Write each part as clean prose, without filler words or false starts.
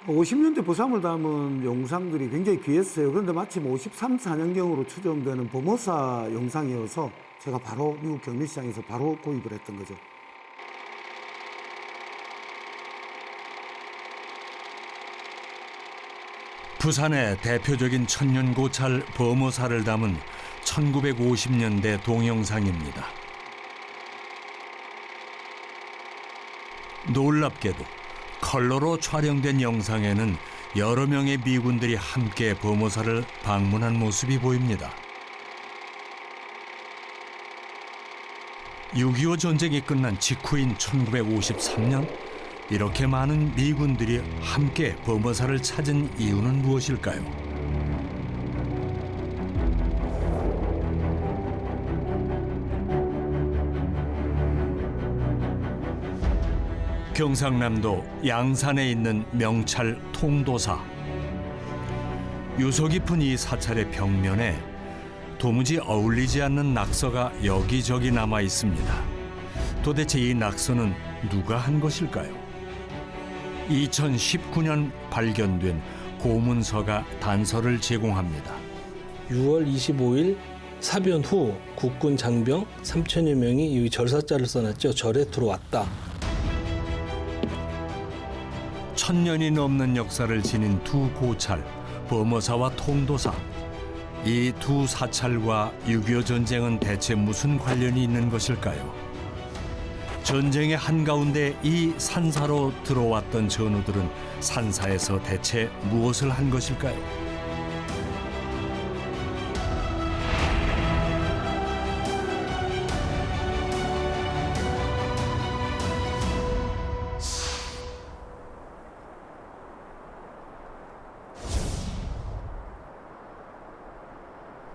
50년대 부산을 담은 영상들이 굉장히 귀했어요. 그런데 마침 53, 4년경으로 추정되는 보모사 영상이어서 제가 바로 미국 경매시장에서 바로 구입을 했던 거죠. 부산의 대표적인 천년고찰 범어사를 담은 1950년대 동영상입니다. 놀랍게도 컬러로 촬영된 영상에는 여러 명의 미군들이 함께 범어사를 방문한 모습이 보입니다. 6.25 전쟁이 끝난 직후인 1953년, 이렇게 많은 미군들이 함께 범어사를 찾은 이유는 무엇일까요? 경상남도 양산에 있는 명찰 통도사. 유서 깊은 이 사찰의 벽면에 도무지 어울리지 않는 낙서가 여기저기 남아 있습니다. 도대체 이 낙서는 누가 한 것일까요? 2019년 발견된 고문서가 단서를 제공합니다. 6월 25일 사변 후 국군 장병 3천여 명이 이 절사자를 써놨죠. 절에 들어왔다. 1000년이 넘는 역사를 지닌 두 고찰, 범어사와 통도사. 이 두 사찰과 6.25 전쟁은 대체 무슨 관련이 있는 것일까요? 전쟁의 한가운데 이 산사로 들어왔던 전우들은 산사에서 대체 무엇을 한 것일까요?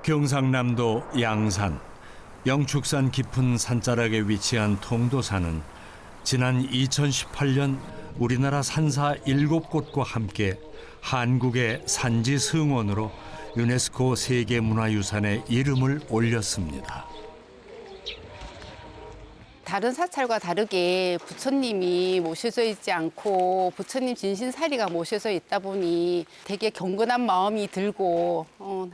경상남도 양산, 영축산 깊은 산자락에 위치한 통도사는 지난 2018년 우리나라 산사 7곳과 함께 한국의 산지 승원으로 유네스코 세계문화유산에 이름을 올렸습니다. 다른 사찰과 다르게 부처님이 모셔져 있지 않고 부처님 진신사리가 모셔져 있다 보니 되게 경건한 마음이 들고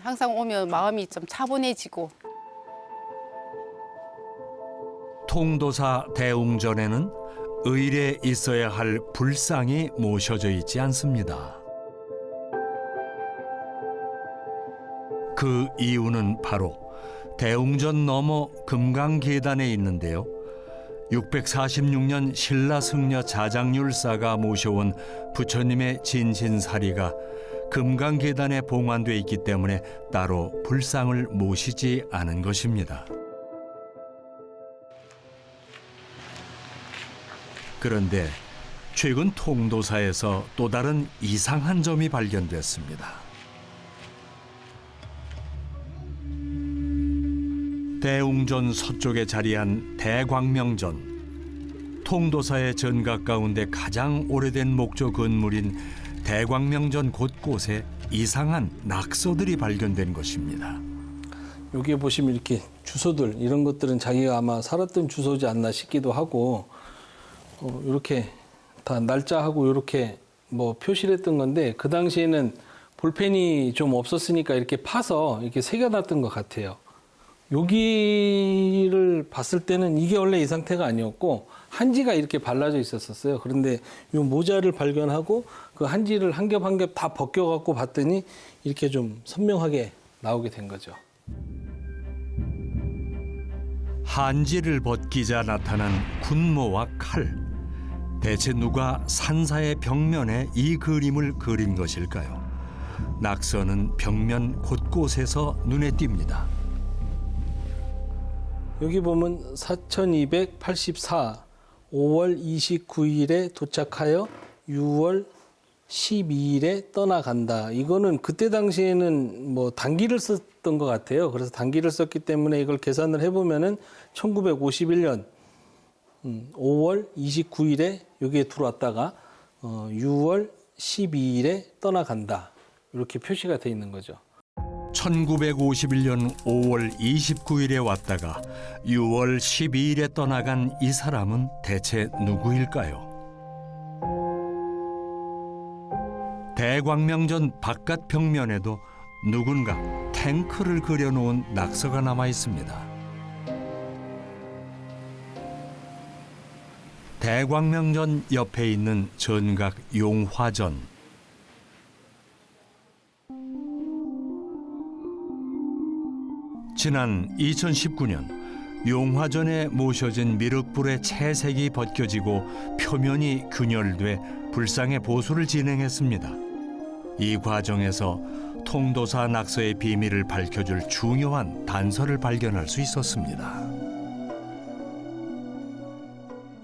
항상 오면 마음이 좀 차분해지고. 통도사 대웅전에는 의례에 있어야 할 불상이 모셔져 있지 않습니다. 그 이유는 바로 대웅전 너머 금강계단에 있는데요. 646년 신라승려 자장율사가 모셔온 부처님의 진신사리가 금강계단에 봉안돼 있기 때문에 따로 불상을 모시지 않은 것입니다. 그런데 최근 통도사에서 또 다른 이상한 점이 발견됐습니다. 대웅전 서쪽에 자리한 대광명전, 통도사의 전각 가운데 가장 오래된 목조 건물인 대광명전 곳곳에 이상한 낙서들이 발견된 것입니다. 여기에 보시면 이렇게 주소들, 이런 것들은 자기가 아마 살았던 주소지 않나 싶기도 하고, 이렇게 다 날짜하고 이렇게 뭐 표시를 했던 건데, 그 당시에는 볼펜이 좀 없었으니까 이렇게 파서 이렇게 새겨놨던 것 같아요. 여기를 봤을 때는 이게 원래 이 상태가 아니었고 한지가 이렇게 발라져 있었어요. 그런데 이 모자를 발견하고 그 한지를 한 겹 한 겹 다 벗겨갖고 봤더니 이렇게 좀 선명하게 나오게 된 거죠. 한지를 벗기자 나타난 군모와 칼. 대체 누가 산사의 벽면에 이 그림을 그린 것일까요? 낙서는 벽면 곳곳에서 눈에 띕니다. 여기 보면 4284 5월 29일에 도착하여 6월 12일에 떠나간다. 이거는 그때 당시에는 뭐 단기를 썼던 것 같아요. 그래서 단기를 썼기 때문에 이걸 계산을 해보면은 1951년 5월 29일에 여기에 들어왔다가 6월 12일에 떠나간다. 이렇게 표시가 돼 있는 거죠. 1951년 5월 29일에 왔다가 6월 12일에 떠나간 이 사람은 대체 누구일까요? 대광명전 바깥 벽면에도 누군가 탱크를 그려놓은 낙서가 남아 있습니다. 대광명전 옆에 있는 전각 용화전. 지난 2019년 용화전에 모셔진 미륵불의 채색이 벗겨지고 표면이 균열돼 불상의 보수를 진행했습니다. 이 과정에서 통도사 낙서의 비밀을 밝혀줄 중요한 단서를 발견할 수 있었습니다.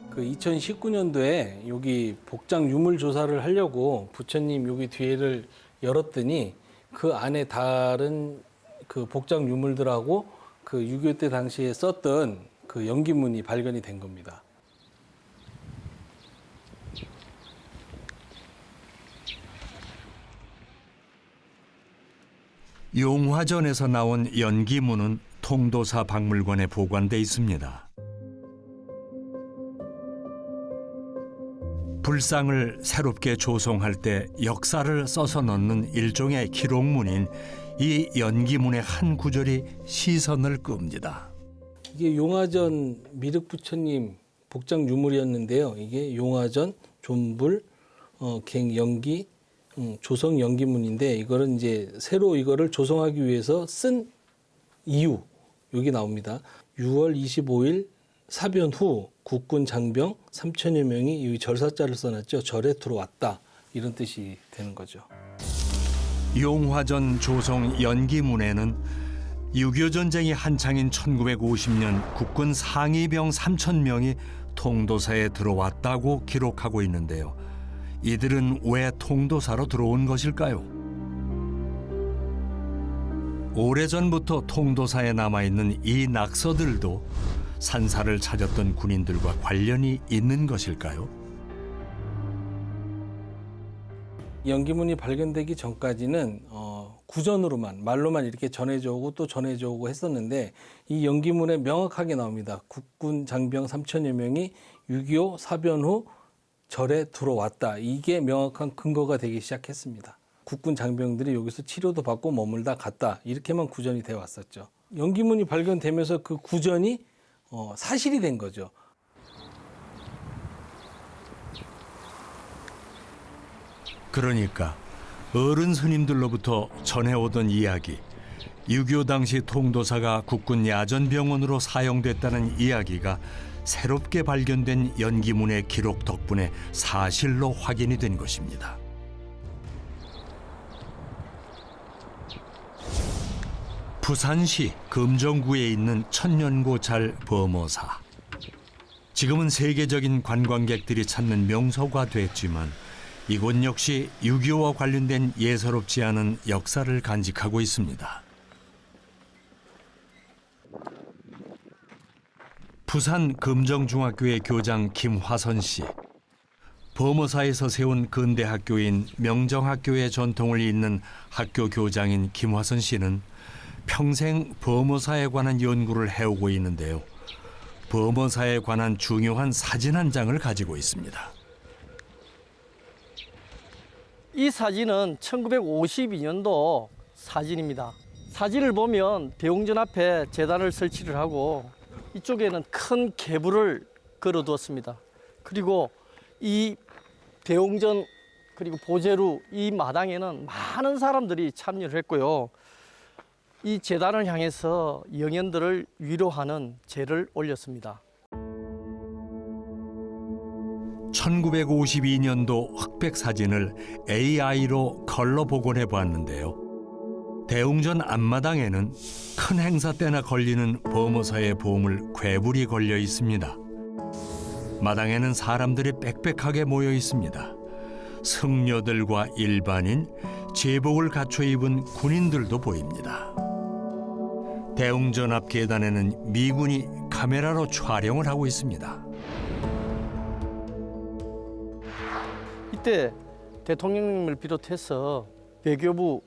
그 2019년도에 여기 복장 유물 조사를 하려고 부처님 여기 뒤에를 열었더니 그 안에 다른 그 복장 유물들하고 그 6.25 때 당시에 썼던 그 연기문이 발견이 된 겁니다. 용화전에서 나온 연기문은 통도사 박물관에 보관돼 있습니다. 불상을 새롭게 조성할 때 역사를 써서 넣는 일종의 기록문인 이 연기문의 한 구절이 시선을 끕니다. 이게 용화전 미륵부처님 복장 유물이었는데요. 이게 용화전 존불 갱연기 조성 연기문인데 이거는 이제 새로 이거를 조성하기 위해서 쓴 이유 여기 나옵니다. 6월 25일 사변 후 국군 장병 3천여 명이 여기 절사자를 써놨죠. 절에 들어왔다 이런 뜻이 되는 거죠. 용화전 조성 연기문에는 6.25 전쟁이 한창인 1950년 국군 상위병 3천 명이 통도사에 들어왔다고 기록하고 있는데요. 이들은 왜 통도사로 들어온 것일까요? 오래전부터 통도사에 남아있는 이 낙서들도 산사를 찾았던 군인들과 관련이 있는 것일까요? 연기문이 발견되기 전까지는 구전으로만 말로만 이렇게 전해져 오고 또 전해져 오고 했었는데 이 연기문에 명확하게 나옵니다. 국군 장병 3천여 명이 6.25 사변 후 절에 들어왔다. 이게 명확한 근거가 되기 시작했습니다. 국군 장병들이 여기서 치료도 받고 머물다 갔다. 이렇게만 구전이 되어 왔었죠. 연기문이 발견되면서 그 구전이 사실이 된 거죠. 그러니까 어른 스님들로부터 전해오던 이야기, 6.25 당시 통도사가 국군 야전병원으로 사용됐다는 이야기가 새롭게 발견된 연기문의 기록 덕분에 사실로 확인이 된 것입니다. 부산시 금정구에 있는 천년고찰 범어사. 지금은 세계적인 관광객들이 찾는 명소가 됐지만 이곳 역시 6.25와 관련된 예사롭지 않은 역사를 간직하고 있습니다. 부산 금정중학교의 교장 김화선 씨. 범어사에서 세운 근대 학교인 명정학교의 전통을 잇는 학교 교장인 김화선 씨는 평생 범어사에 관한 연구를 해오고 있는데요. 범어사에 관한 중요한 사진 한 장을 가지고 있습니다. 이 사진은 1952년도 사진입니다. 사진을 보면 대웅전 앞에 제단을 설치를 하고 이쪽에는 큰 계불을 걸어두었습니다. 그리고 이 대웅전 그리고 보제루 이 마당에는 많은 사람들이 참여를 했고요. 이 제단을 향해서 영연들을 위로하는 제를 올렸습니다. 1952년도 흑백 사진을 AI로 컬러 복원해 보았는데요. 대웅전 앞마당에는 큰 행사 때나 걸리는 범어사의 보물 궤불이 걸려 있습니다. 마당에는 사람들이 빽빽하게 모여 있습니다. 승려들과 일반인, 제복을 갖춰 입은 군인들도 보입니다. 대웅전 앞 계단에는 미군이 카메라로 촬영을 하고 있습니다. 이때 대통령님을 비롯해서 외교부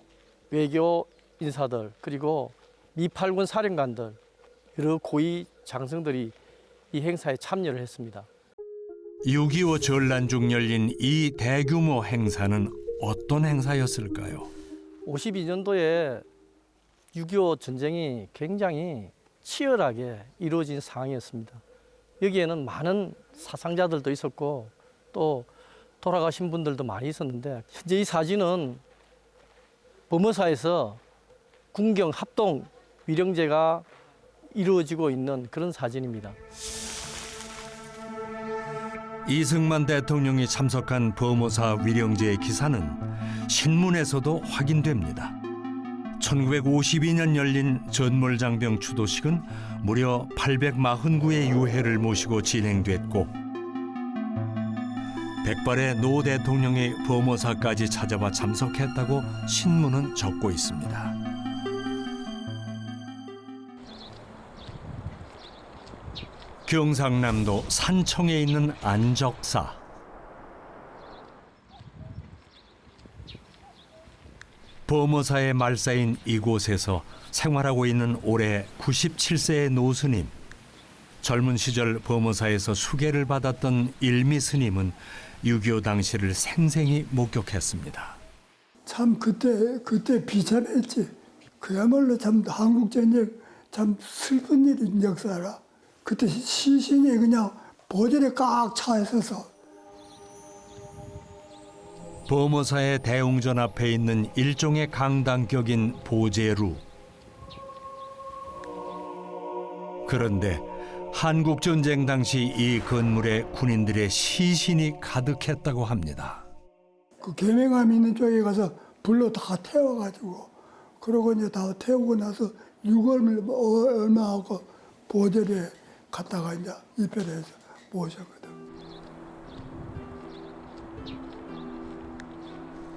외교 인사들 그리고 미8군 사령관들 여러 고위 장성들이 이 행사에 참여를 했습니다. 6.25 전란 중 열린 이 대규모 행사는 어떤 행사였을까요? 52년도에 6.25 전쟁이 굉장히 치열하게 이루어진 상황이었습니다. 여기에는 많은 사상자들도 있었고 또 돌아가신 분들도 많이 있었는데, 현재 이 사진은 범어사에서 군경 합동 위령제가 이루어지고 있는 그런 사진입니다. 이승만 대통령이 참석한 범어사 위령제의 기사는 신문에서도 확인됩니다. 1952년 열린 전몰장병 추도식은 무려 849의 유해를 모시고 진행됐고, 백발의 노 대통령이 범어사까지 찾아와 참석했다고 신문은 적고 있습니다. 경상남도 산청에 있는 안적사. 범어사의 말사인 이곳에서 생활하고 있는 올해 97세의 노스님. 젊은 시절 범어사에서 수계를 받았던 일미 스님은 6.25 당시를 생생히 목격했습니다. 참 그때 비참했지. 그야말로 참 한국전쟁 참 슬픈 일인 역사라. 그때 시신이 그냥 보절에 꽉 차 있어서. 범어사의 대웅전 앞에 있는 일종의 강당격인 보제루. 그런데 한국전쟁 당시 이 건물에 군인들의 시신이 가득했다고 합니다. 그 계명함 있는 쪽에 가서 불로 다 태워가지고, 그러고 이제 다 태우고 나서 6월 얼마 하고 보절에 갔다가 이제 입회해서 모셨거든.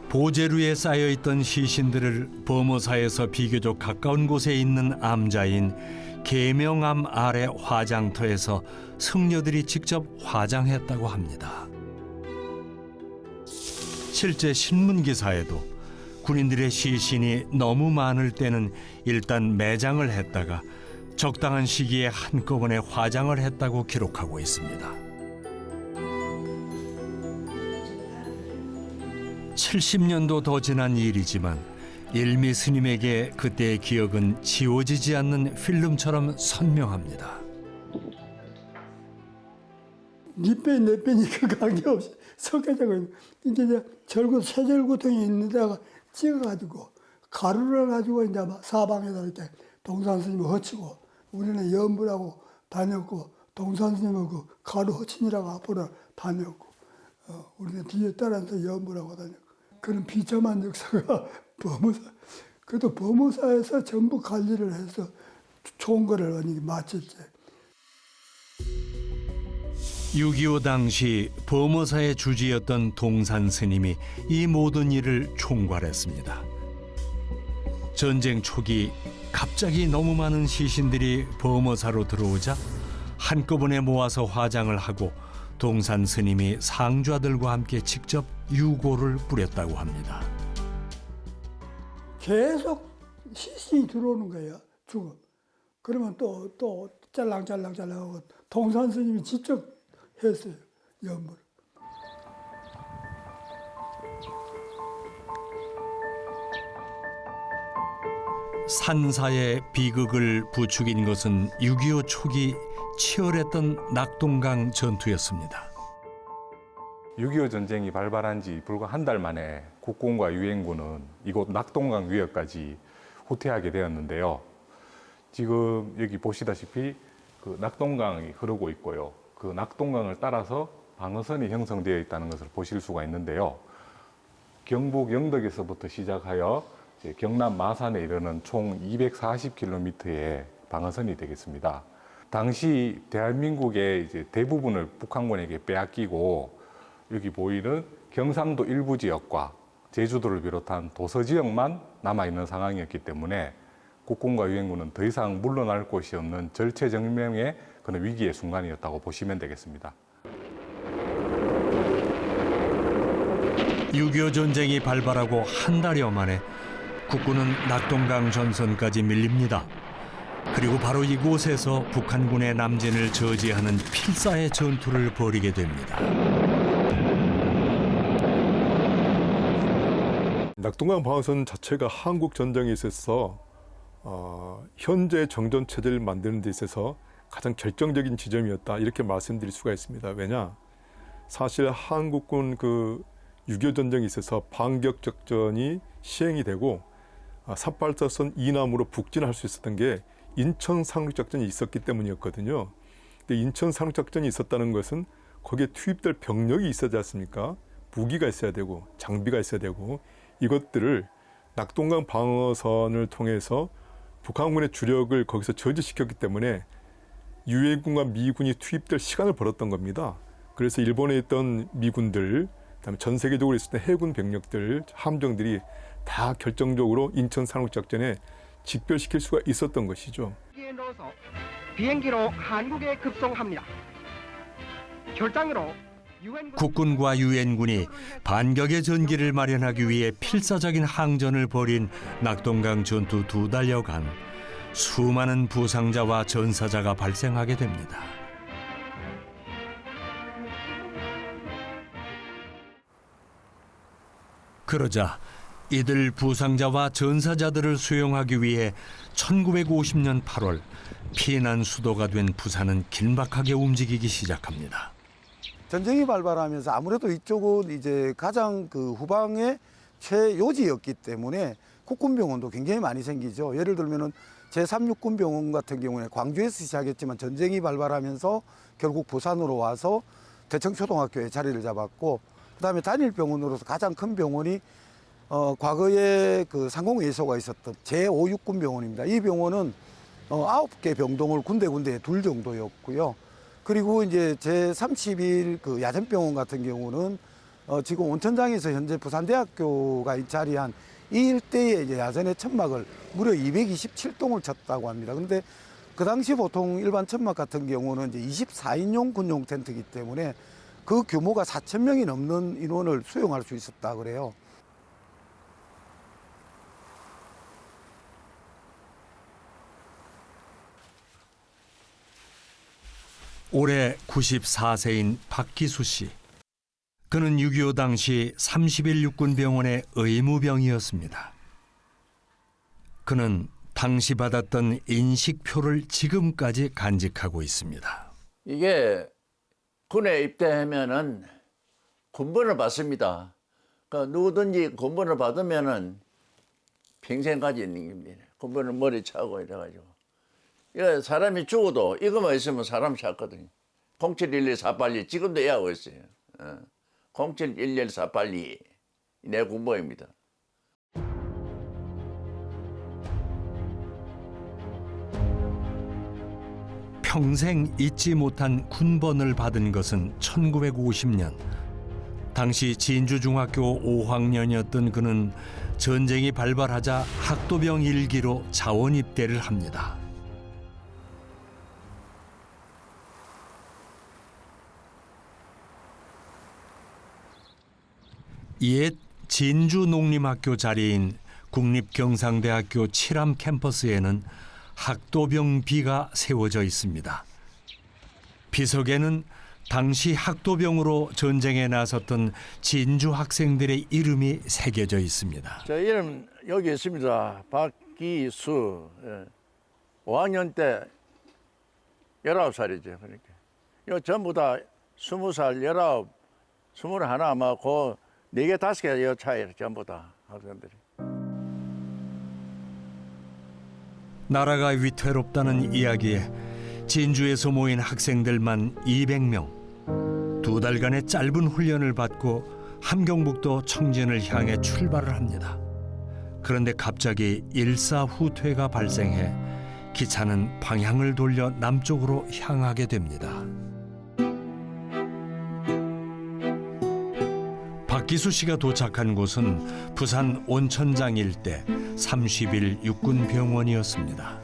보제루에 쌓여있던 시신들을 범어사에서 비교적 가까운 곳에 있는 암자인 계명암 아래 화장터에서 승려들이 직접 화장했다고 합니다. 실제 신문기사에도 군인들의 시신이 너무 많을 때는 일단 매장을 했다가 적당한 시기에 한꺼번에 화장을 했다고 기록하고 있습니다. 70년도 더 지난 일이지만 일미 스님에게 그때의 기억은 지워지지 않는 필름처럼 선명합니다. 네 빼니 그 관계없이 섞여져 이제 세절구통이 있는 데가 찍어가지고 가루를 가지고 이제 막 사방에다 이렇게 동산 스님을 허치고, 우리는 연부라고 다녔고 동산 스님은 그 가루 허친이라고 앞으로 다녔고, 우리는 뒤에 따라서 연부라고 다녔고, 그런 비참한 역사가 범어사. 그래도 범어사에서 전부 관리를 해서 총거를 마쳤지. 6.25 당시 범어사의 주지였던 동산 스님이 이 모든 일을 총괄했습니다. 전쟁 초기 갑자기 너무 많은 시신들이 범어사로 들어오자 한꺼번에 모아서 화장을 하고 동산 스님이 상좌들과 함께 직접 유골을 뿌렸다고 합니다. 계속 시신이 들어오는 거예요. 죽음. 그러면 또 짤랑짤랑하고 동산 스님이 직접 했어요. 연부를. 산사의 비극을 부추긴 것은 6.25 초기 치열했던 낙동강 전투였습니다. 6.25 전쟁이 발발한 지 불과 한 달 만에 국군과 유엔군은 이곳 낙동강 위협까지 후퇴하게 되었는데요. 지금 여기 보시다시피 그 낙동강이 흐르고 있고요. 그 낙동강을 따라서 방어선이 형성되어 있다는 것을 보실 수가 있는데요. 경북 영덕에서부터 시작하여 경남 마산에 이르는 총 240km의 방어선이 되겠습니다. 당시 대한민국의 이제 대부분을 북한군에게 빼앗기고 여기 보이는 경상도 일부 지역과 제주도를 비롯한 도서 지역만 남아있는 상황이었기 때문에 국군과 유엔군은 더 이상 물러날 곳이 없는 절체절명의 그런 위기의 순간이었다고 보시면 되겠습니다. 6.25 전쟁이 발발하고 한 달여 만에 국군은 낙동강 전선까지 밀립니다. 그리고 바로 이곳에서 북한군의 남진을 저지하는 필사의 전투를 벌이게 됩니다. 낙동강 방어선 자체가 한국 전쟁에 있어서 현재 정전 체제를 만드는 데 있어서 가장 결정적인 지점이었다 이렇게 말씀드릴 수가 있습니다. 왜냐? 사실 한국군 그 6.25 전쟁에 있어서 반격 작전이 시행이 되고 삿발사선 이남으로 북진할 수 있었던 게 인천 상륙 작전이 있었기 때문이었거든요. 근데 인천 상륙 작전이 있었다는 것은 거기에 투입될 병력이 있어야 되지 않습니까? 무기가 있어야 되고 장비가 있어야 되고 이것들을 낙동강 방어선을 통해서 북한군의 주력을 거기서 저지시켰기 때문에 유엔군과 미군이 투입될 시간을 벌었던 겁니다. 그래서 일본에 있던 미군들, 그다음에 전 세계적으로 있었던 해군 병력들, 함정들이 다 결정적으로 인천 상륙작전에 직결시킬 수가 있었던 것이죠. 비행기로 한국에 급송합니다. 결장으로 국군과 유엔군이 반격의 전기를 마련하기 위해 필사적인 항전을 벌인 낙동강 전투 2달여간 수많은 부상자와 전사자가 발생하게 됩니다. 그러자 이들 부상자와 전사자들을 수용하기 위해 1950년 8월 피난 수도가 된 부산은 긴박하게 움직이기 시작합니다. 전쟁이 발발하면서 아무래도 이쪽은 이제 가장 그 후방의 최요지였기 때문에 국군병원도 굉장히 많이 생기죠. 예를 들면은 제3육군병원 같은 경우에 광주에서 시작했지만 전쟁이 발발하면서 결국 부산으로 와서 대청초등학교에 자리를 잡았고, 그다음에 단일병원으로서 가장 큰 병원이 과거에 그 상공회의소가 있었던 제5육군병원입니다. 이 병원은 9개 병동을 군데군데에 둘 정도였고요. 그리고 이제 제31 그 야전병원 같은 경우는 지금 온천장에서 현재 부산대학교가 자리한 이 일대에 이제 야전의 천막을 무려 227동을 쳤다고 합니다. 그런데 그 당시 보통 일반 천막 같은 경우는 이제 24인용 군용 텐트이기 때문에 그 규모가 4,000명이 넘는 인원을 수용할 수 있었다 그래요. 올해 94세인 박기수 씨. 그는 6.25 당시 30일 육군병원의 의무병이었습니다. 그는 당시 받았던 인식표를 지금까지 간직하고 있습니다. 이게 군에 입대하면은 군번을 받습니다. 그러니까 누구든지 군번을 받으면은 평생까지 있는 겁니다. 군번을 머리 차고 이래가지고. 이거 사람이 죽어도 이거만 있으면 사람 찾거든요. 07114822 지금도 얘기하고 있어요. 07114822 내 군번입니다. 평생 잊지 못한 군번을 받은 것은 1950년. 당시 진주중학교 5학년이었던 그는 전쟁이 발발하자 학도병 1기로 자원 입대를 합니다. 옛 진주농림학교 자리인 국립경상대학교 칠암 캠퍼스에는 학도병비가 세워져 있습니다. 비석에는 당시 학도병으로 전쟁에 나섰던 진주 학생들의 이름이 새겨져 있습니다. 저 이름 여기 있습니다. 박기수. 5학년 때 19살이죠. 그러니까. 이거 전부 다 20살, 19, 21 아마 그 4개, 5개 차이 전부 다 학생들이. 나라가 위태롭다는 이야기에 진주에서 모인 학생들만 200명. 2달간의 짧은 훈련을 받고 함경북도 청진을 향해 출발을 합니다. 그런데 갑자기 일사후퇴가 발생해 기차는 방향을 돌려 남쪽으로 향하게 됩니다. 박기수 씨가 도착한 곳은 부산 온천장 일대 30일 육군병원이었습니다.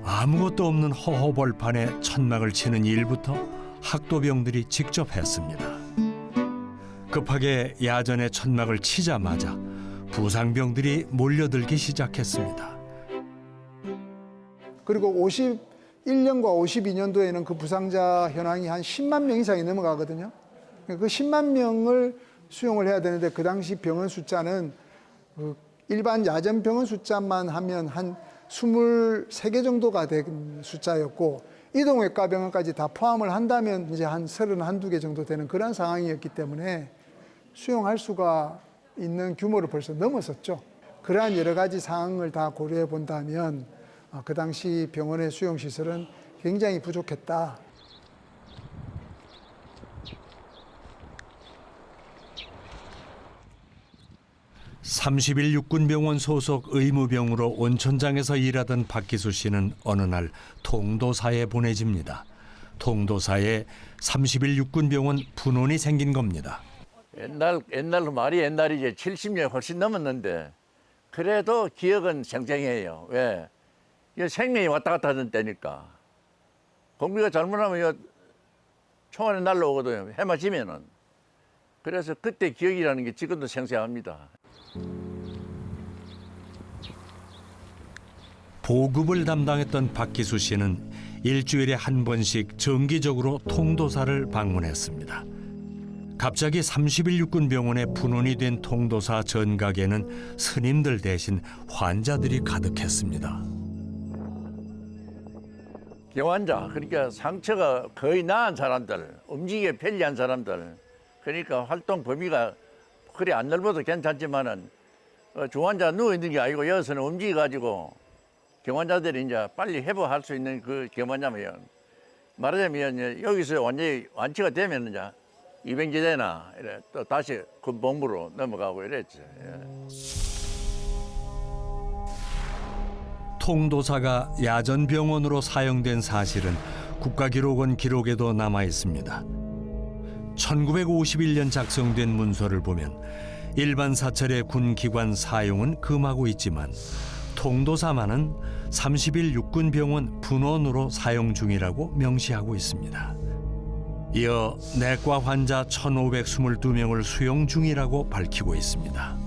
아무것도 없는 허허벌판에 천막을 치는 일부터 학도병들이 직접 했습니다. 급하게 야전에 천막을 치자마자 부상병들이 몰려들기 시작했습니다. 그리고 51년과 52년도에는 그 부상자 현황이 한 10만 명 이상이 넘어가거든요. 그 10만 명을 수용을 해야 되는데 그 당시 병원 숫자는 일반 야전 병원 숫자만 하면 한 23개 정도가 된 숫자였고 이동외과 병원까지 다 포함을 한다면 이제 한 31~2개 정도 되는 그런 상황이었기 때문에 수용할 수가 있는 규모를 벌써 넘었었죠. 그러한 여러 가지 상황을 다 고려해 본다면 그 당시 병원의 수용 시설은 굉장히 부족했다. (30일) 육군병원 소속 의무병으로 온천장에서 일하던 박기수 씨는 어느 날 통도사에 보내집니다. 통도사에 (30일) 육군병원 분원이 생긴 겁니다. 옛날 말이 옛날이지 70년 훨씬 넘었는데 그래도 기억은 생생해요. 왜? 이 생명이 왔다 갔다 하던 때니까. 공기가 잘못하면 총알이 날라오거든요. 해 맞으면은. 그래서 그때 기억이라는 게 지금도 생생합니다. 보급을 담당했던 박기수 씨는 일주일에 한 번씩 정기적으로 통도사를 방문했습니다. 갑자기 30일 육군병원에 분원이 된 통도사 전각에는 스님들 대신 환자들이 가득했습니다. 경환자, 그러니까 상처가 거의 나은 사람들, 움직이기 편리한 사람들, 그러니까 활동 범위가 그리 안 넓어도 괜찮지만은 중환자 누워 있는 게 아니고 여기서는 움직여가지고 경환자들이 이제 빨리 회복할 수 있는 그 경환자면 말하자면 여기서 완전히 완치가 되면 이제 입양제대나 이래 또 다시 군복무로 넘어가고 이랬죠. 예. 통도사가 야전병원으로 사용된 사실은 국가기록원 기록에도 남아 있습니다. 1951년 작성된 문서를 보면 일반 사찰의 군기관 사용은 금하고 있지만 통도사만은 30일 육군병원 분원으로 사용 중이라고 명시하고 있습니다. 이어 내과 환자 1,522명을 수용 중이라고 밝히고 있습니다.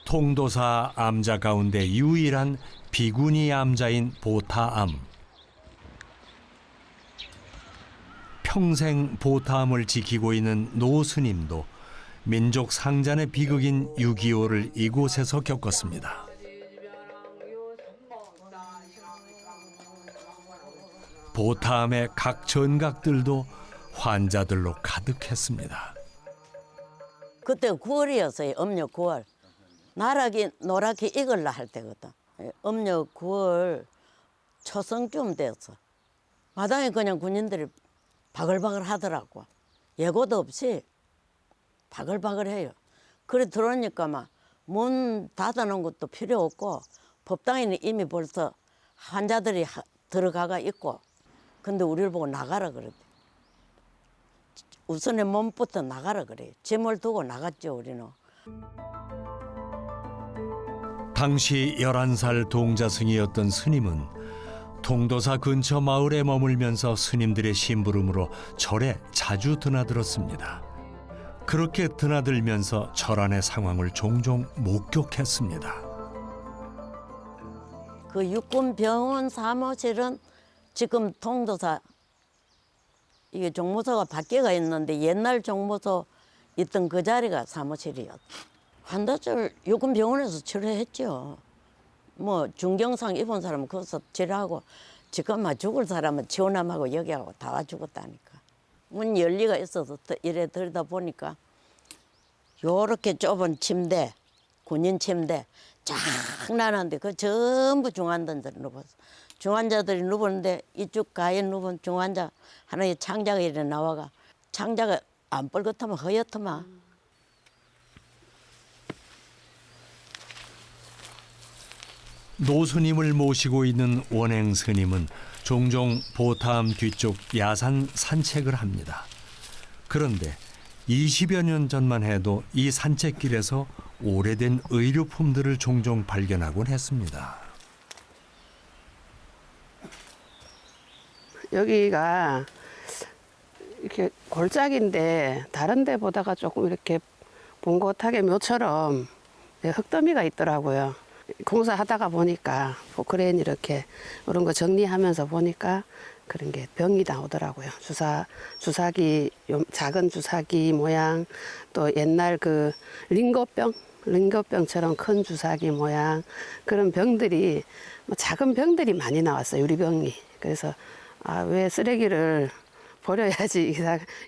통도사 암자 가운데 유일한 비구니 암자인 보타암. 평생 보타암을 지키고 있는 노 스님도 민족 상잔의 비극인 6.25를 이곳에서 겪었습니다. 보타암의 각 전각들도 환자들로 가득했습니다. 그때 9월이었어요. 음력 9월. 나락이 노랗게 익을라 할 때거든. 음력 9월 초성쯤 됐어. 마당에 그냥 군인들이 바글바글 하더라고. 예고도 없이 바글바글해요. 그래 들어오니까 막 문 닫아놓은 것도 필요 없고 법당에는 이미 벌써 환자들이 들어가가 있고 근데 우리를 보고 나가라 그러대. 우선의 몸부터 나가라 그래. 짐을 두고 나갔죠 우리는. 당시 11살 동자승이었던 스님은 통도사 근처 마을에 머물면서 스님들의 심부름으로 절에 자주 드나들었습니다. 그렇게 드나들면서 절 안의 상황을 종종 목격했습니다. 그 육군병원 사무실은 지금 통도사 이게 종무소가 밖에가 있는데 옛날 종무소 있던 그 자리가 사무실이었다. 환자들 육군병원에서 치료했죠. 뭐 중경상 입은 사람은 거기서 치료하고 지금 막 죽을 사람은 지원함하고 여기하고 다 와 죽었다니까. 문 열리가 있어서 이래 들다 보니까 요렇게 좁은 침대, 군인 침대 장난한데 그 전부 중환자들이 누웠어. 중환자들이 누웠는데 이쪽 가에 누운 중환자 하나의 창자가 이래 나와가 창자가 안 뻘겋더만 허옇더만. 노스님을 모시고 있는 원행 스님은 종종 보타암 뒤쪽 야산 산책을 합니다. 그런데 20여 년 전만 해도 이 산책길에서 오래된 의료품들을 종종 발견하곤 했습니다. 여기가 이렇게 골짜기인데 다른 데보다가 조금 이렇게 봉긋하게 묘처럼 흙더미가 있더라고요. 공사하다가 보니까 포크레인 이렇게 이런 거 정리하면서 보니까 그런 게 병이 나오더라고요. 주사기, 작은 주사기 모양, 또 옛날 그 링거병처럼 큰 주사기 모양, 그런 병들이, 작은 병들이 많이 나왔어요, 유리병이. 그래서, 왜 쓰레기를 버려야지,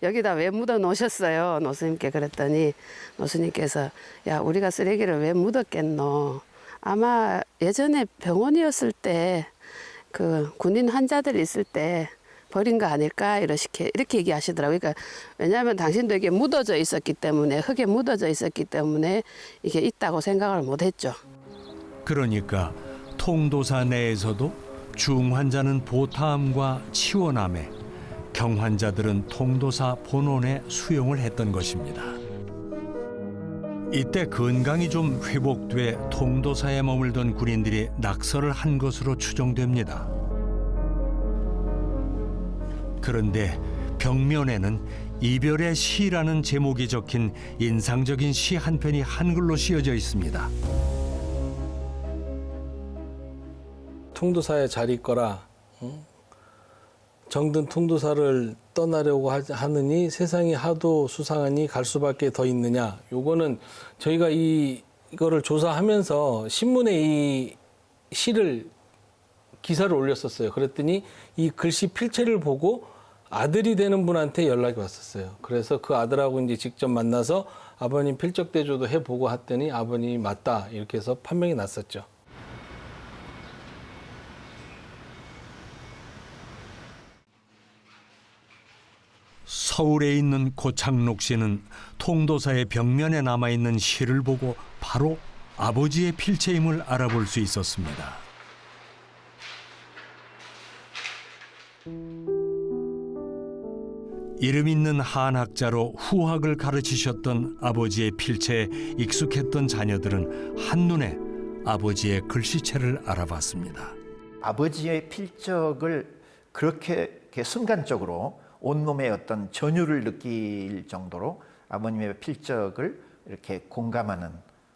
여기다 왜 묻어 놓으셨어요? 노스님께 그랬더니, 노스님께서, 야, 우리가 쓰레기를 왜 묻었겠노? 아마 예전에 병원이었을 때, 그 군인 환자들 있을 때 버린 거 아닐까 이렇게 얘기하시더라고요. 그러니까 왜냐하면 당신도 이게 묻어져 있었기 때문에, 흙에 묻어져 있었기 때문에 이게 있다고 생각을 못했죠. 그러니까 통도사 내에서도 중환자는 보타함과 치원함에, 경환자들은 통도사 본원에 수용을 했던 것입니다. 이때 건강이 좀 회복돼 통도사에 머물던 군인들이 낙서를 한 것으로 추정됩니다. 그런데 벽면에는 이별의 시라는 제목이 적힌 인상적인 시 한 편이 한글로 씌어져 있습니다. 통도사에 잘 있거라. 정든 통도사를 떠나려고 하느니 세상이 하도 수상하니 갈 수밖에 더 있느냐. 요거는 저희가 이거를 조사하면서 신문에 이 시를 기사를 올렸었어요. 그랬더니 이 글씨 필체를 보고 아들이 되는 분한테 연락이 왔었어요. 그래서 그 아들하고 이제 직접 만나서 아버님 필적 대조도 해보고 했더니 아버님이 맞다 이렇게 해서 판명이 났었죠. 서울에 있는 고창록 씨는 통도사의 벽면에 남아있는 시를 보고 바로 아버지의 필체임을 알아볼 수 있었습니다. 이름 있는 한학자로 후학을 가르치셨던 아버지의 필체에 익숙했던 자녀들은 한눈에 아버지의 글씨체를 알아봤습니다. 아버지의 필적을 그렇게 순간적으로 온몸에 어떤 전율을 느낄 정도로 아버님의 필적을 이렇게 공감하는,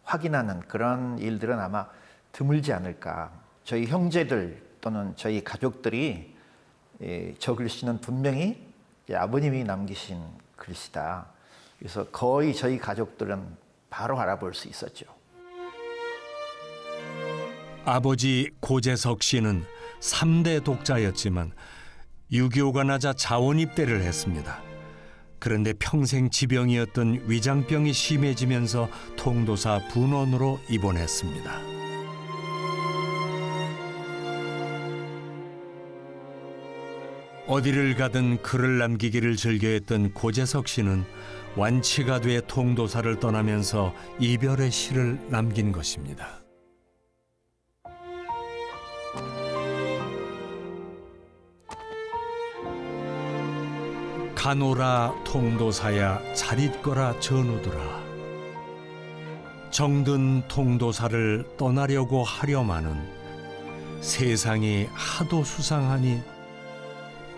확인하는 그런 일들은 아마 드물지 않을까. 저희 형제들 또는 저희 가족들이 저 글씨는 분명히 아버님이 남기신 글씨다. 그래서 거의 저희 가족들은 바로 알아볼 수 있었죠. 아버지 고재석 씨는 3대 독자였지만 6.25가 나자 자원 입대를 했습니다. 그런데 평생 지병이었던 위장병이 심해지면서 통도사 분원으로 입원했습니다. 어디를 가든 글을 남기기를 즐겨했던 고재석 씨는 완치가 돼 통도사를 떠나면서 이별의 시를 남긴 것입니다. 가노라 통도사야 잘 있거라 전우들아. 정든 통도사를 떠나려고 하려마는 세상이 하도 수상하니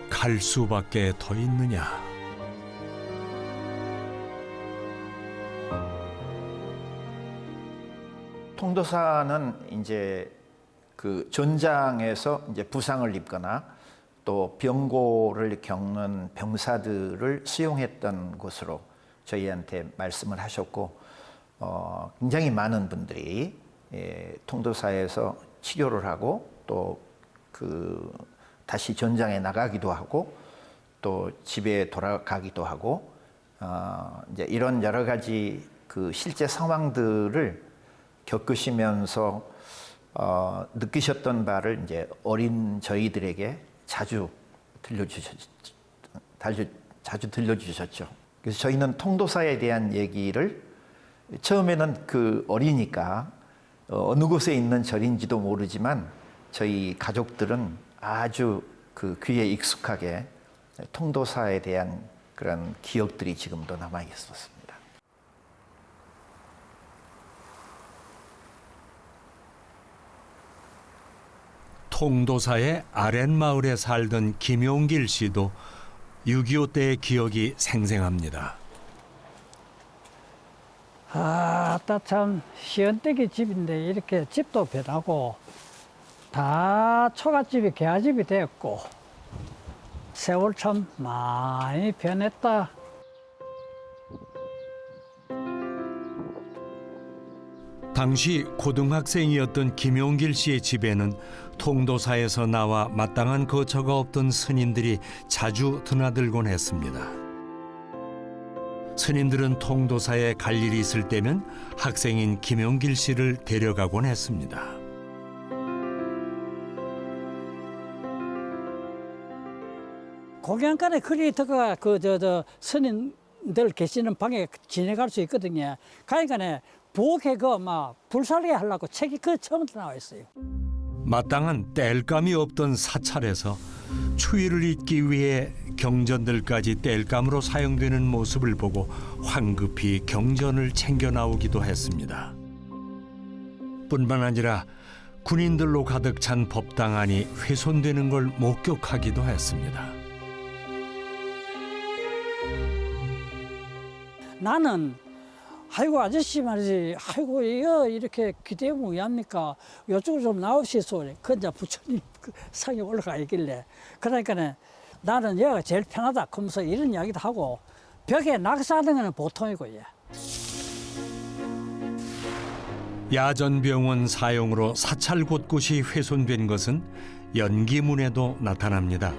갈 수밖에 더 있느냐. 통도사는 이제 그 전장에서 이제 부상을 입거나 또 병고를 겪는 병사들을 수용했던 곳으로 저희한테 말씀을 하셨고, 굉장히 많은 분들이 통도사에서 치료를 하고 또 다시 전장에 나가기도 하고 또 집에 돌아가기도 하고, 이제 이런 여러 가지 그 실제 상황들을 겪으시면서 느끼셨던 바를 이제 어린 저희들에게 자주 들려주셨죠. 그래서 저희는 통도사에 대한 얘기를 처음에는 그 어리니까 어느 곳에 있는 절인지도 모르지만 저희 가족들은 아주 그 귀에 익숙하게 통도사에 대한 그런 기억들이 지금도 남아 있었습니다. 통도사의 아랫마을에 살던 김용길 씨도 6.25 때의 기억이 생생합니다. 아따 참 시원되게 집인데 이렇게 집도 변하고 다 초가집이 개화집이 됐고 세월 참 많이 변했다. 당시 고등학생이었던 김용길 씨의 집에는 통도사에서 나와 마땅한 거처가 없던 스님들이 자주 드나들곤 했습니다. 스님들은 통도사에 갈 일이 있을 때면 학생인 김용길 씨를 데려가곤 했습니다. 고향간에 크리에이터가 스님들 계시는 방에 지내갈 수 있거든요. 가니까 부엌에 불살게 하려고 책이 처음부터 나와 있어요. 마땅한 땔감이 없던 사찰에서 추위를 잊기 위해 경전들까지 땔감으로 사용되는 모습을 보고 황급히 경전을 챙겨 나오기도 했습니다. 뿐만 아니라 군인들로 가득 찬 법당안이 훼손되는 걸 목격하기도 했습니다. 나는 아이고 아저씨 말이지, 아이고 이거 이렇게 기대면 왜 합니까? 이쪽으로 좀 나오시소. 그저 부처님 상에 올라가 있길래, 그러니까 나는 여기가 제일 편하다 그러면서 이런 이야기도 하고, 벽에 낙서하는 거는 보통이고. 야전병원 사용으로 사찰 곳곳이 훼손된 것은 연기문에도 나타납니다.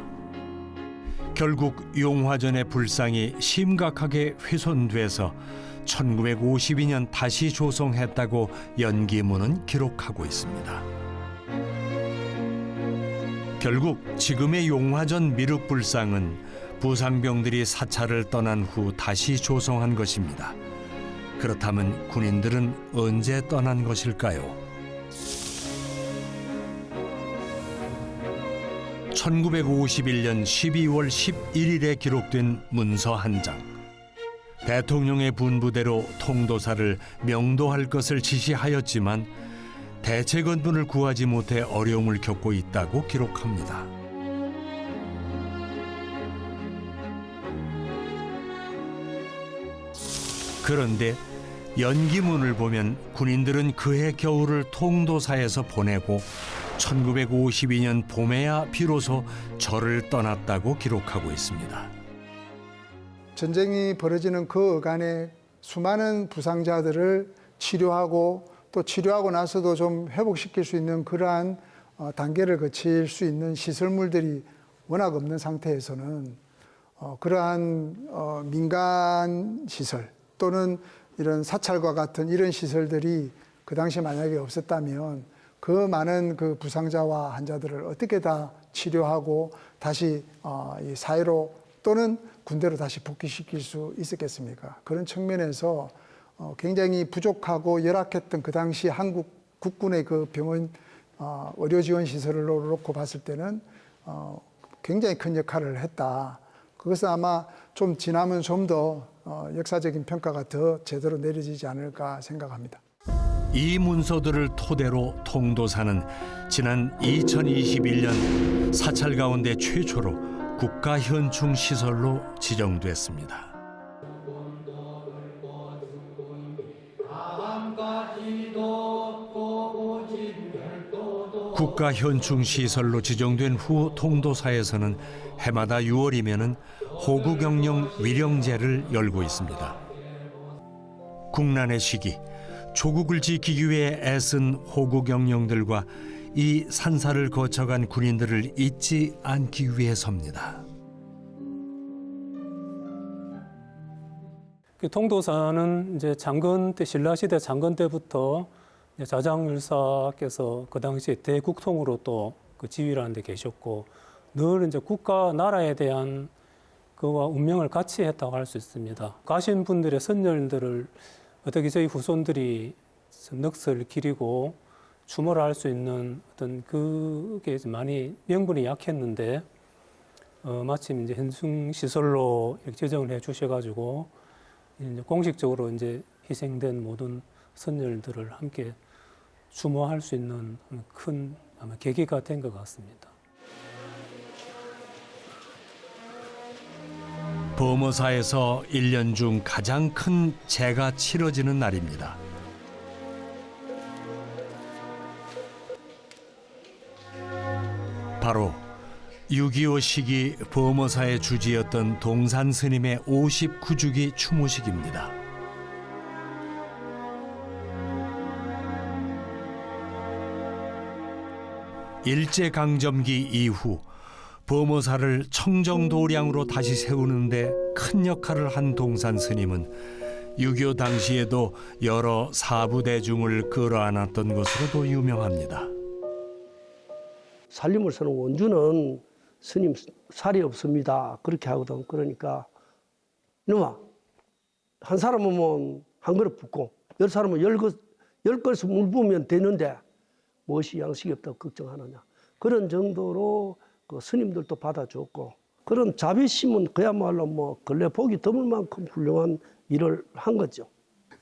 결국 용화전의 불상이 심각하게 훼손돼서 1952년 다시 조성했다고 연기문은 기록하고 있습니다. 결국 지금의 용화전 미륵불상은 부상병들이 사찰을 떠난 후 다시 조성한 것입니다. 그렇다면 군인들은 언제 떠난 것일까요? 1951년 12월 11일에 기록된 문서 한 장. 대통령의 분부대로 통도사를 명도할 것을 지시하였지만 대체 건분을 구하지 못해 어려움을 겪고 있다고 기록합니다. 그런데 연기문을 보면 군인들은 그해 겨울을 통도사에서 보내고 1952년 봄에야 비로소 절을 떠났다고 기록하고 있습니다. 전쟁이 벌어지는 그 어간에 수많은 부상자들을 치료하고 또 치료하고 나서도 좀 회복시킬 수 있는 그러한 단계를 거칠 수 있는 시설물들이 워낙 없는 상태에서는 그러한 민간 시설 또는 이런 사찰과 같은 이런 시설들이 그 당시 만약에 없었다면 그 많은 그 부상자와 환자들을 어떻게 다 치료하고 다시 이 사회로 또는 군대로 다시 복귀시킬 수 있었겠습니까? 그런 측면에서 굉장히 부족하고 열악했던 그 당시 한국 국군의 그 병원 의료 지원 시설을 놓고 봤을 때는 굉장히 큰 역할을 했다. 그것은 아마 좀 지나면 좀 더 역사적인 평가가 더 제대로 내려지지 않을까 생각합니다. 이 문서들을 토대로 통도사는 지난 2021년 사찰 가운데 최초로 국가현충 시설로 지정됐습니다. 국가현충 시설로 지정된 후 통도사에서는 해마다 6월이면은 호국영령 위령제를 열고 있습니다. 국난의 시기, 조국을 지키기 위해 애쓴 호국영령들과 이 산사를 거쳐간 군인들을 잊지 않기 위해서입니다. 통도사는 이제 장건 때, 신라시대 장건 때부터 자장율사께서 그 당시에 대국통으로 또 그 지휘를 하는 데 계셨고, 늘 이제 국가, 나라에 대한 그와 운명을 같이 했다고 할 수 있습니다. 가신 분들의 선열들을 어떻게 저희 후손들이 넋을 기리고 추모를 할 수 있는 어떤 그게 많이 명분이 약했는데, 마침 이제 현충 시설로 이렇게 지정을 해 주셔가지고 이제 공식적으로 이제 희생된 모든 선열들을 함께 추모할 수 있는 큰 아마 계기가 된 것 같습니다. 범어사에서 1년 중 가장 큰 제가 치러지는 날입니다. 바로 6.25 시기 범어사의 주지였던 동산 스님의 59주기 추모식입니다. 일제강점기 이후 범어사를 청정도량으로 다시 세우는데 큰 역할을 한 동산 스님은 6.25 당시에도 여러 사부대중을 끌어안았던 것으로도 유명합니다. 살림을 서는 원주는 스님 살이 없습니다. 그렇게 하거든. 그러니까 이놈아, 한 사람은 뭐 한 그릇 붓고 10사람은 10그릇 물 부으면 되는데 무엇이 양식이 없다고 걱정하느냐. 그런 정도로 그 스님들도 받아줬고 그런 자비심은 그야말로 뭐 근래 보기 드물 만큼 훌륭한 일을 한 거죠.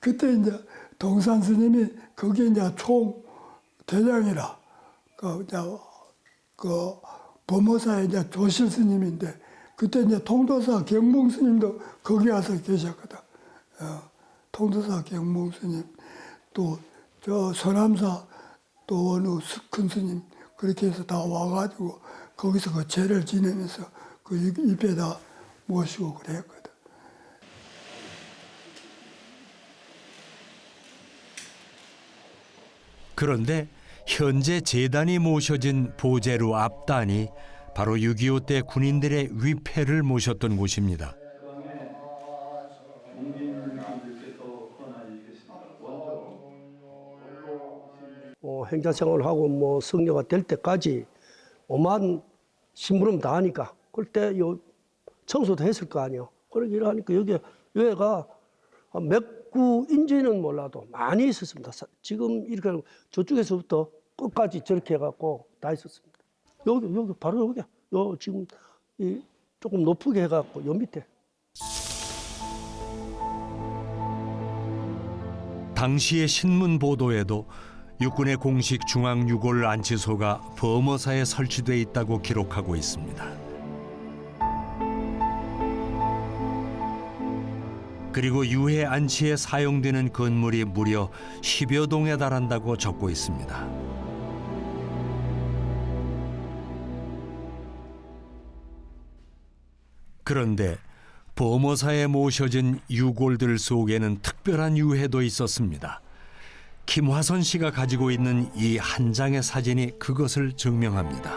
그때 이제 동산 스님이 거기 이제 총 대장이라 그 범어사의 이제 조실 스님인데 그때 이제 통도사 경봉 스님도 거기 와서 계셨거든. 통도사 경봉 스님 또 저 서남사 또 어느 큰 스님 그렇게 해서 다 와가지고 거기서 그 제를 지내면서 그 입에다 모시고 그랬거든. 그런데 현재 제단이 모셔진 보제루 앞단이 바로 6.25 때 군인들의 위패를 모셨던 곳입니다. 행자생활을 하고 뭐 승려가 될 때까지 오만 심부름 다 하니까 그때 요 청소도 했을 거 아니에요. 그렇게 일하니까 여기가 몇 구인지는 몰라도 많이 있었습니다. 지금 이렇게 저쪽에서부터 끝까지 저렇게 해갖고 다 있었습니다. 여기 바로 여기 지금 이 조금 높게 해갖고 요 밑에. 당시의 신문 보도에도 육군의 공식 중앙유골 안치소가 범어사에 설치돼 있다고 기록하고 있습니다. 그리고 유해 안치에 사용되는 건물이 무려 10여 동에 달한다고 적고 있습니다. 그런데 범어사에 모셔진 유골들 속에는 특별한 유해도 있었습니다. 김화선 씨가 가지고 있는 이 한 장의 사진이 그것을 증명합니다.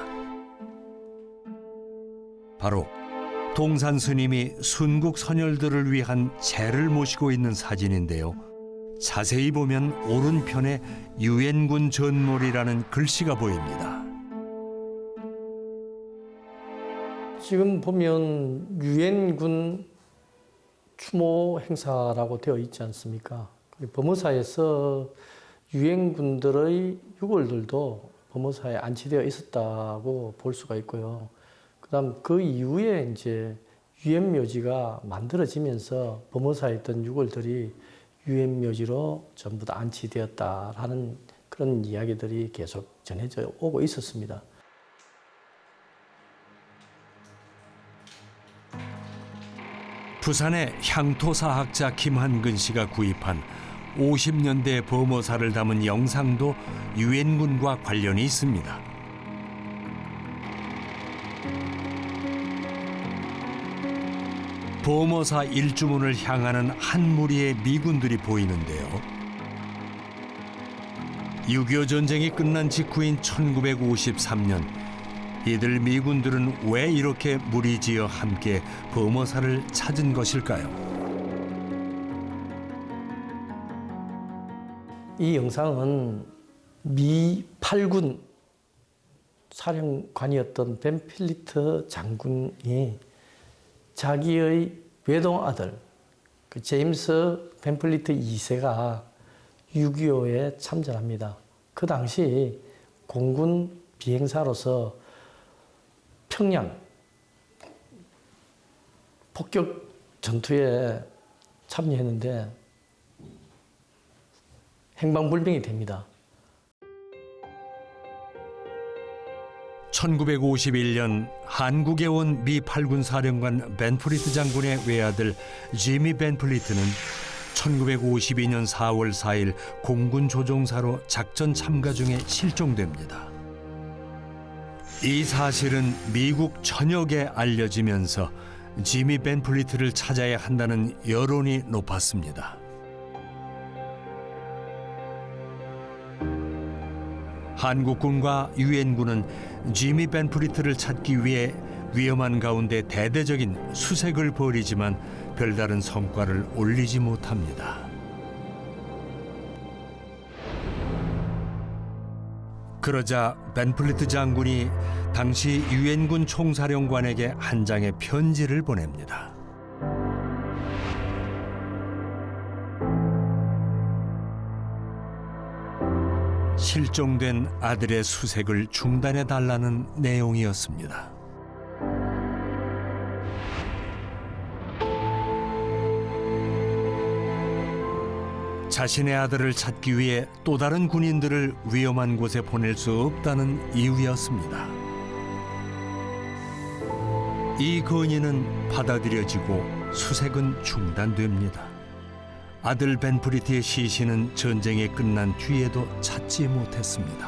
바로 동산 스님이 순국 선열들을 위한 제를 모시고 있는 사진인데요. 자세히 보면 오른편에 유엔군 전몰이라는 글씨가 보입니다. 지금 보면 유엔군 추모 행사라고 되어 있지 않습니까? 범어사에서 유엔군들의 유골들도 범어사에 안치되어 있었다고 볼 수가 있고요. 그다음 그 이후에 이제 유엔묘지가 만들어지면서 범어사에 있던 유골들이 유엔묘지로 전부 다 안치되었다라는 그런 이야기들이 계속 전해져 오고 있었습니다. 부산의 향토사학자 김한근 씨가 구입한 50년대 범어사를 담은 영상도 유엔군과 관련이 있습니다. 범어사 일주문을 향하는 한 무리의 미군들이 보이는데요. 6.25 전쟁이 끝난 직후인 1953년 이들 미군들은 왜 이렇게 무리지어 함께 범어사를 찾은 것일까요? 이 영상은 미 8군 사령관이었던 벤 필리트 장군이 자기의 외동아들 그 제임스 벤 필리트 2세가 6.25에 참전합니다. 그 당시 공군 비행사로서 평양 폭격 전투에 참여했는데 행방불명이 됩니다. 1951년 한국에 온 미 8군 사령관 벤 플리트 장군의 외아들 지미 벤 플리트는 1952년 4월 4일 공군 조종사로 작전 참가 중에 실종됩니다. 이 사실은 미국 전역에 알려지면서 지미 벤플리트를 찾아야 한다는 여론이 높았습니다. 한국군과 유엔군은 지미 벤플리트를 찾기 위해 위험한 가운데 대대적인 수색을 벌이지만 별다른 성과를 올리지 못합니다. 그러자 벤플리트 장군이 당시 유엔군 총사령관에게 한 장의 편지를 보냅니다. 실종된 아들의 수색을 중단해 달라는 내용이었습니다. 자신의 아들을 찾기 위해 또 다른 군인들을 위험한 곳에 보낼 수 없다는 이유였습니다. 이 건의는 받아들여지고 수색은 중단됩니다. 아들 벤플리트의 시신은 전쟁이 끝난 뒤에도 찾지 못했습니다.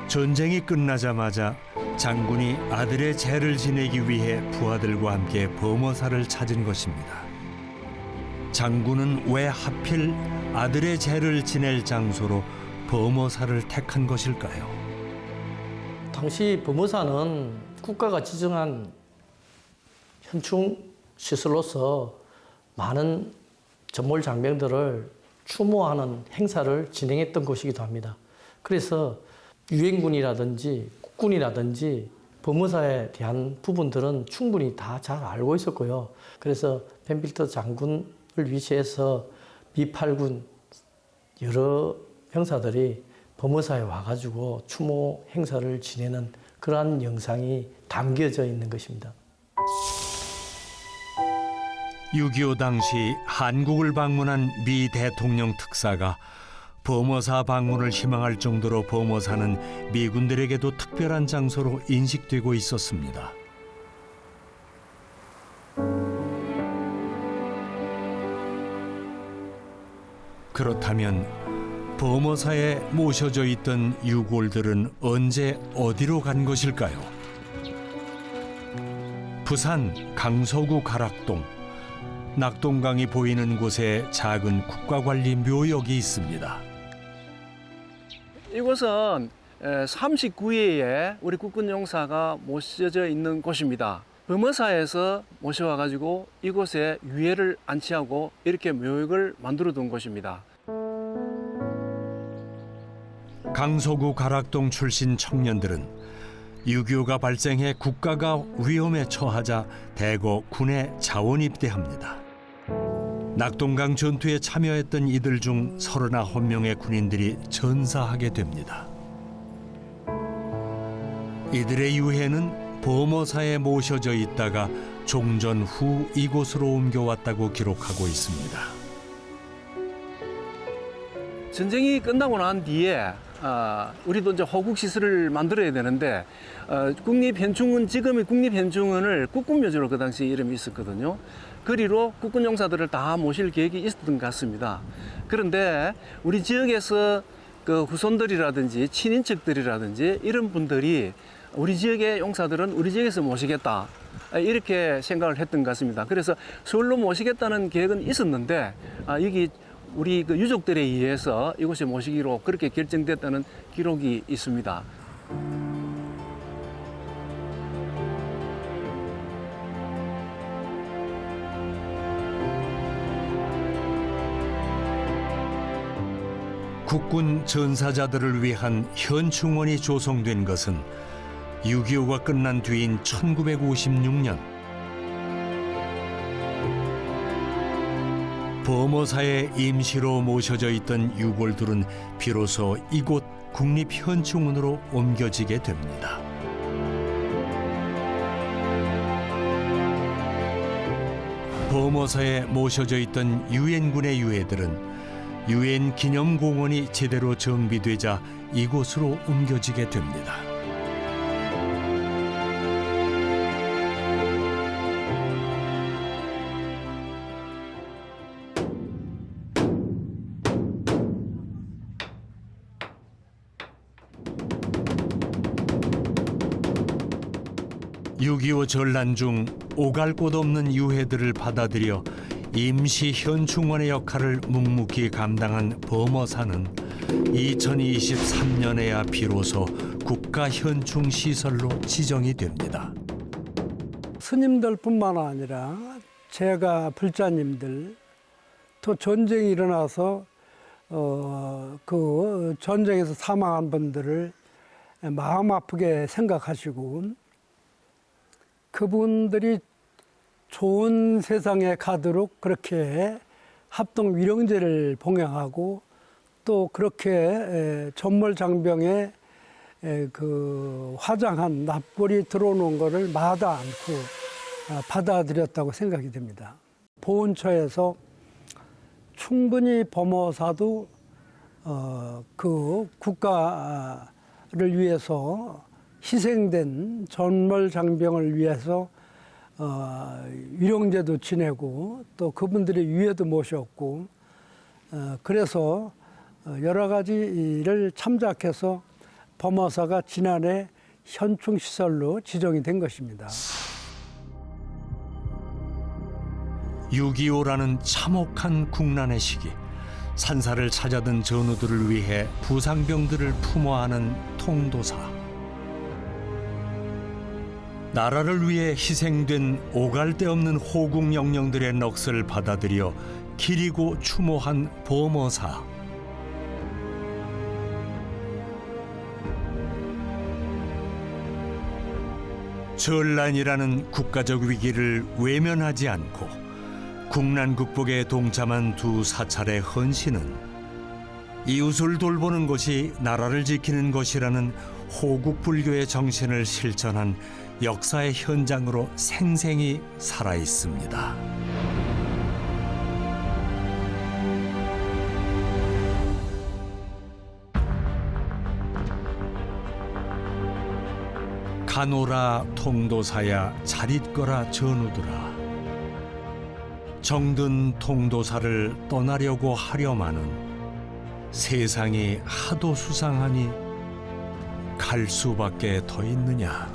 전쟁이 끝나자마자 장군이 아들의 제를 지내기 위해 부하들과 함께 범어사를 찾은 것입니다. 장군은 왜 하필 아들의 제를 지낼 장소로 범어사를 택한 것일까요? 당시 범어사는 국가가 지정한 현충 시설로서 많은 전몰 장병들을 추모하는 행사를 진행했던 곳이기도 합니다. 그래서 유엔군이라든지 국군이라든지 범어사에 대한 부분들은 충분히 다 잘 알고 있었고요. 그래서 벤필리트 장군을 위시해서 미8군 여러 병사들이 범어사에 와가지고 추모 행사를 지내는 그러한 영상이 담겨져 있는 것입니다. 6.25 당시 한국을 방문한 미 대통령 특사가 범어사 방문을 희망할 정도로 범어사는 미군들에게도 특별한 장소로 인식되고 있었습니다. 그렇다면 범어사에 모셔져 있던 유골들은 언제 어디로 간 것일까요? 부산 강서구 가락동, 낙동강이 보이는 곳에 작은 국가관리 묘역이 있습니다. 이곳은 39회에 우리 국군 용사가 모셔져 있는 곳입니다. 범어사에서 모셔와가지고 이곳에 유해를 안치하고 이렇게 묘역을 만들어 둔 곳입니다. 강서구 가락동 출신 청년들은 6.25가 발생해 국가가 위험에 처하자 대거 군에 자원 입대합니다. 낙동강 전투에 참여했던 이들 중 39명의 군인들이 전사하게 됩니다. 이들의 유해는 범어사에 모셔져 있다가 종전 후 이곳으로 옮겨왔다고 기록하고 있습니다. 전쟁이 끝나고 난 뒤에 우리도 이제 호국 시설을 만들어야 되는데 국립현충원, 지금의 국립현충원을 국군묘지로 그 당시 이름이 있었거든요. 그리로 국군 용사들을 다 모실 계획이 있었던 것 같습니다. 그런데 우리 지역에서 그 후손들이라든지 친인척들이라든지 이런 분들이 우리 지역의 용사들은 우리 지역에서 모시겠다 이렇게 생각을 했던 것 같습니다. 그래서 서울로 모시겠다는 계획은 있었는데 여기 우리 그 유족들에 의해서 이곳에 모시기로 그렇게 결정됐다는 기록이 있습니다. 국군 전사자들을 위한 현충원이 조성된 것은 6.25가 끝난 뒤인 1956년 범어사에 임시로 모셔져 있던 유골들은 비로소 이곳 국립현충원으로 옮겨지게 됩니다. 범어사에 모셔져 있던 유엔군의 유해들은 유엔 기념공원이 제대로 정비되자 이곳으로 옮겨지게 됩니다. 6.25 전란 중 오갈 곳 없는 유해들을 받아들여 임시 현충원의 역할을 묵묵히 감당한 범어사는 2023년에야 비로소 국가현충시설로 지정이 됩니다. 스님들뿐만 아니라 제가 불자님들 또 전쟁이 일어나서 그 전쟁에서 사망한 분들을 마음 아프게 생각하시고 그분들이 좋은 세상에 가도록 그렇게 합동 위령제를 봉양하고 또 그렇게 전몰장병에 그 화장한 납골이 들어오는 것을 마다 않고 받아들였다고 생각이 됩니다. 보훈처에서 충분히 범어사도 그 국가를 위해서 희생된 전몰장병을 위해서 위령제도 지내고 또 그분들의 위에도 모셨고 그래서 여러 가지를 참작해서 범어사가 지난해 현충시설로 지정이 된 것입니다. 6.25라는 참혹한 국난의 시기, 산사를 찾아든 전우들을 위해 부상병들을 품어하는 통도사. 나라를 위해 희생된 오갈 데 없는 호국 영령들의 넋을 받아들여 기리고 추모한 범어사. 전란이라는 국가적 위기를 외면하지 않고 국난 극복에 동참한 두 사찰의 헌신은 이웃을 돌보는 것이 나라를 지키는 것이라는 호국 불교의 정신을 실천한 역사의 현장으로 생생히 살아 있습니다. 가노라 통도사야 잘 있거라 전우들아. 정든 통도사를 떠나려고 하려마는 세상이 하도 수상하니 갈 수밖에 더 있느냐.